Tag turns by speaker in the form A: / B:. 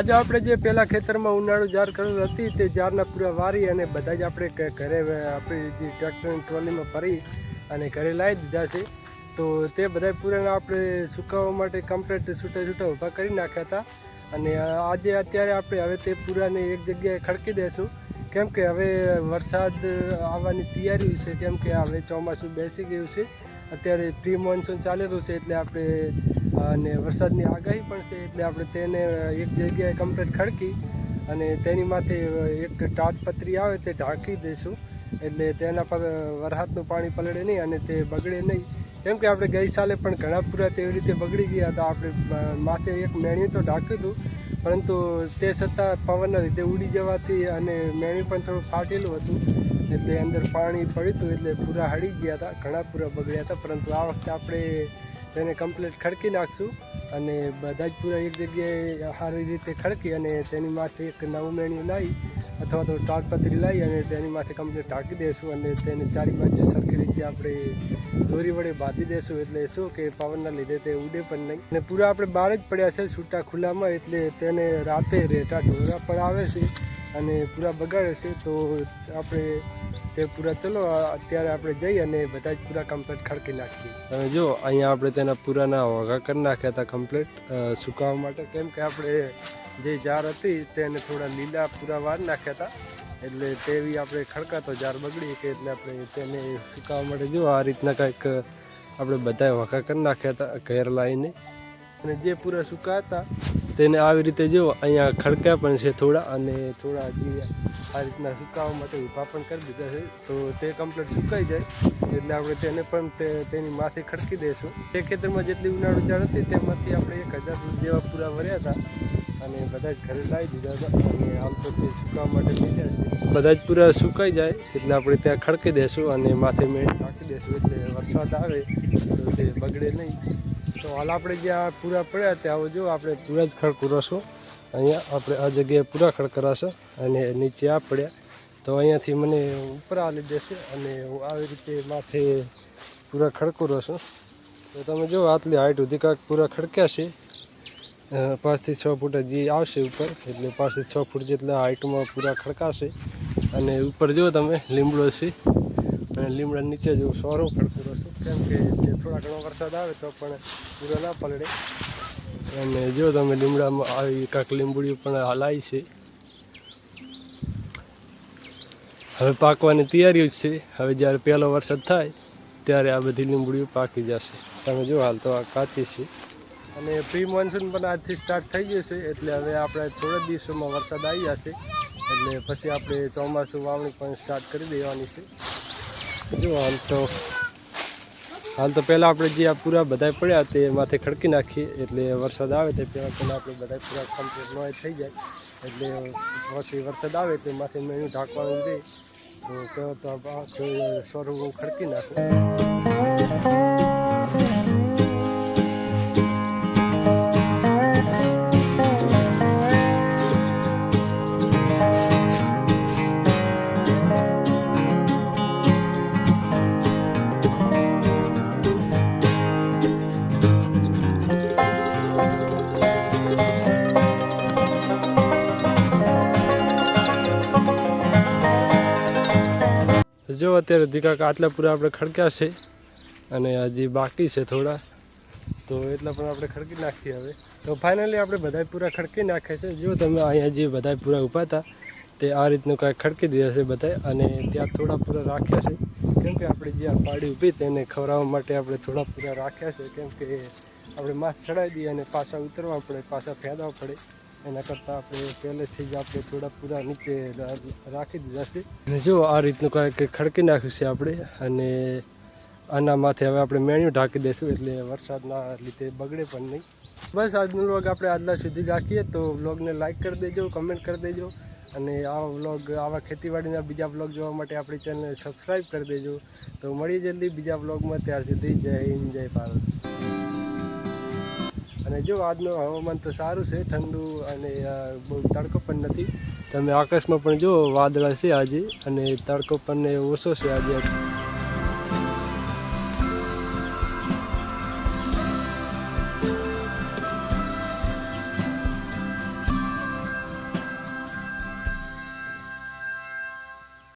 A: આજે આપણે જે પેલા ખેતરમાં ઉનાળુ જાર કરેલ હતી તે જારના પૂરા વારી અને બધા જ આપણે ઘરે આપણી જે ટ્રેક્ટરની ટ્રોલીમાં ભરી અને ઘરે લાવી દીધા છે. તો તે બધા પૂરાના આપણે સુકાવવા માટે કમ્પ્લીટ છૂટા છૂટા ઊભા કરી નાખ્યા હતા. અને અત્યારે આપણે હવે તે પૂરાને એક જગ્યાએ ખડકી દઈશું, કેમ કે હવે વરસાદ આવવાની તૈયારી છે, કેમ કે હવે ચોમાસું બેસી ગયું છે. અત્યારે પ્રી મોન્સૂન ચાલેલું છે, એટલે આપણે અને વરસાદની આગાહી પણ છે, એટલે આપણે તેને એક જગ્યાએ કમ્પ્લીટ ખડકી અને તેની માથે એક તાડપત્રી આવે તે ઢાંકી દઈશું, એટલે તેના પર વરસાદનું પાણી પલળે નહીં અને તે બગડે નહીં. કેમ કે આપણે ગઈ સાલે પણ ઘણા પૂરા તેવી રીતે બગડી ગયા હતા. આપણે માથે એક મેણ્યું તો ઢાંક્યું હતું, પરંતુ તે છતાં પવનના લીધે ઉડી જવાથી અને મેણ્યું પણ થોડું ફાટેલું હતું, એટલે અંદર પાણી પડ્યું હતું, એટલે પૂરા હળી ગયા હતા, ઘણા પૂરા બગડ્યા હતા. પરંતુ આ વખતે આપણે તેને કમ્પ્લીટ ખડકી નાખશું અને બધા જ પૂરા એક જગ્યાએ સારી રીતે ખડકી અને તેની માથે એક નવું મેણિયું લાવી અથવા તો તાડપત્રી લાવી અને તેની માથે કમ્પ્લીટ ઢાંકી દઈશું અને તેને ચારી બાજુ સરખી રીતે આપણે દોરી વડે બાંધી દઈશું. એટલે શું કે પવનના લીધે તે ઉડે પણ નહીં. અને પૂરા આપણે બહાર જ પડ્યા છે છૂટા ખુલ્લામાં, એટલે તેને રાતે રેટા ઢોરા પણ આવે છે અને પૂરા બગાડે છે. તો આપણે તે પૂરા ચલો અત્યારે આપણે જઈ અને બધા જ પૂરા કમ્પ્લીટ ખડકી નાખીએ. તમે જો અહીંયા આપણે તેના પૂરાના વઘા કરી નાખ્યા હતા કમ્પ્લીટ સુકાવવા માટે, કેમ કે આપણે જે જાર હતી તેને થોડા લીલા પૂરા વાર નાખ્યા હતા, એટલે તેવી આપણે ખડકાતો જાર બગડી કે એટલે આપણે તેને સુકાવવા માટે જો આ રીતના કંઈક આપણે બધા વઘા કરી નાખ્યા હતા ઘેર લાવીને. અને જે પૂરા સૂકા હતા તેને આવી રીતે જો અહીંયા ખડક્યા પણ છે થોડા, અને થોડા હજી આ રીતના સુકાવવા માટે ઊભા પણ કરી દીધા છે. તો તે કમ્પ્લીટ સુકાઈ જાય એટલે આપણે તેને પણ તેની માથે ખડકી દઈશું. તે ખેતરમાં જેટલી ઉનાળુ જાર હતી તેમાંથી આપણે 1000 જેવા પૂરા ભર્યા હતા અને બધા જ ઘરે લાવી દીધા હતા. અને હાલ તો તે સુકાવવા માટે લીધા છે. બધા જ પૂરા સુકાઈ જાય એટલે આપણે ત્યાં ખડકી દઈશું અને માથે મેળ ઢાંકી દઈશું, એટલે વરસાદ આવે તો તે બગડે નહીં. તો હાલ આપણે જ્યાં પૂરા પડ્યા ત્યાં જો આપણે પૂરા જ ખડકરાશું. અહીંયા આપણે આ જગ્યાએ પૂરા ખડકરાશે અને નીચે આ પડ્યા, તો અહીંયાથી મને ઉપર આલી દેશે અને હું આવી રીતે માથે પૂરા ખડકરાશું. તો તમે જો આટલી હાઈટ સુધી કાંઈક પૂરા ખડક્યા છે, 5 થી 6 ફૂટ હજી આવશે ઉપર, એટલે 5 થી 6 ફૂટ જેટલા હાઈટમાં પૂરા ખડકાશે. અને ઉપર જો તમે લીમડો છે અને લીમડા નીચે જો સોરો ખડકરાશું, કેમ કે થોડા ઘણો વરસાદ આવે તો પણ પૂરા ના પલળે. અને જો તમે લીમડામાં આવી કાંક લીંબુડીઓ પણ હલાવી છે, હવે પાકવાની તૈયારી જ છે. હવે જ્યારે પહેલો વરસાદ થાય ત્યારે આ બધી લીંબુડીઓ પાકી જશે. તમે જો હાલ તો આ કાચી છે અને પ્રી મોન્સૂન પણ આજથી સ્ટાર્ટ થઈ જશે, એટલે હવે આપણે થોડા દિવસોમાં વરસાદ આવી જશે, એટલે પછી આપણે ચોમાસું વાવણી પણ સ્ટાર્ટ કરી દેવાની છે. જો હાલ તો પહેલાં આપણે જે આ પૂરા બધા પડ્યા તે માથે ખડકી નાખીએ, એટલે વરસાદ આવે તે પહેલાં આપણે બધા પૂરા કમ્પ્લીટ નોય થઈ જાય, એટલે પછી વરસાદ આવે તે માથે મેણું ઢાંકવાનું રહે. તો કહો તો આખું સોરું હું ખડકી નાખું. જો અત્યારે ધીકાક આટલા પૂરા આપણે ખડક્યા છે અને હજી બાકી છે થોડા, તો એટલા પણ આપણે ખડકી નાખીએ હવે. તો ફાઇનલી આપણે બધા પૂરા ખડકી નાખ્યા છે. જો તમે અહીંયા જે બધા પૂરા ઊભા હતા તે આ રીતનું કાંઈ ખડકી દીધા છે બધા, અને ત્યાં થોડા પૂરા રાખ્યા છે, કેમ કે આપણે જે આ પાડી ઊભી તેને ખવડાવવા માટે આપણે થોડા પૂરા રાખ્યા છે, કેમ કે આપણે માથ ચડાવી દઈએ અને પાછા ઉતરવા પડે, પાછા ફેંદવા પડે, એના કરતાં આપણે પહેલેથી જ આપણે થોડા પૂરા નીચે રાખી દીધા છે. અને જો આ રીતનું કાંઈક ખડકી નાખ્યું છે આપણે, અને આના માથે હવે આપણે મેણ્યું ઢાંકી દઈશું, એટલે વરસાદના લીધે બગડે પણ નહીં. બસ આજનો વ્લોગ આપણે આટલા સુધી રાખીએ. તો વ્લોગને લાઇક કરી દેજો, કમેન્ટ કરી દેજો, અને આવા વ્લોગ, આવા ખેતીવાડીના બીજા વ્લોગ જોવા માટે આપણી ચેનલને સબસ્ક્રાઈબ કરી દેજો. તો મળીએ જલ્દી બીજા વ્લોગમાં, ત્યાર સુધી જય હિન્દ, જય ભારત. અને જો આજનું હવામાન તો સારું છે, ઠંડુ, અને બહુ તડકો પણ નથી. તમે આકાશમાં પણ જો વાદળા છે આજે, અને તડકો પણ ઓછો છે આજે.